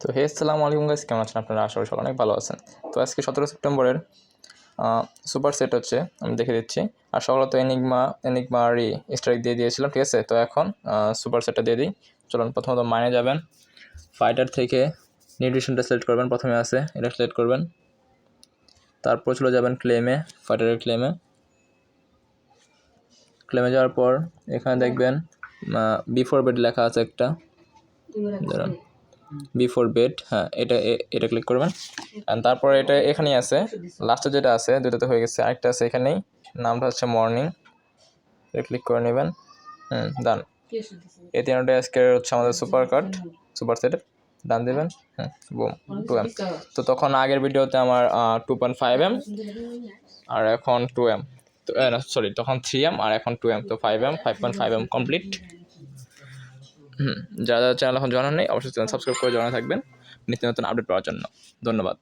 তো আসসালামু আলাইকুম গাইস, কেমন আছেন আপনারা? আশা করি সবাই অনেক ভালো আছেন। তো আজকে 17 সেপ্টেম্বরের সুপার সেট হচ্ছে, আমি দেখে দিচ্ছি। আর সকালে তো এনিগমারই স্ট্রাইক দিয়ে দিয়েছিলাম, ঠিক আছে। তো এখন সুপার সেটটা দিয়ে দিই। চলুন, প্রথমত মাইনে যাবেন, ফাইটার থেকে নিউট্রিশনটা সিলেক্ট করবেন, প্রথমে আছে এটা সিলেক্ট করবেন। তারপর চলে যাবেন ক্লেমে, ফাইটারের ক্লেমে যাওয়ার পর এখানে দেখবেন বিফোর বেড লেখা আছে একটা, দাঁড়ান, বিফোর বেড, হ্যাঁ এটা ক্লিক করবেন। অ্যান্ড তারপর এটা এখানেই আছে, লাস্টে যেটা আছে দুটোতে হয়ে গেছে, আরেকটা আছে এখানেই, নামটা হচ্ছে মর্নিং, এটা ক্লিক করে নেবেন। ডান। এই তিনটা আজকের হচ্ছে আমাদের সুপার সেটের, ডান দেবেন। Broom, 2M। তো তখন আগের ভিডিওতে আমার 2.5M আর এখন 2M, তো সরি, তখন 3M আর এখন 2M, তো 5M 5.5M কমপ্লিট। যারা চ্যানেল এখন জানান নেই, অবশ্যই চ্যানেল সাবস্ক্রাইব করে জানা থাকবেন নিত্য নতুন আপডেট পাওয়ার জন্য। ধন্যবাদ।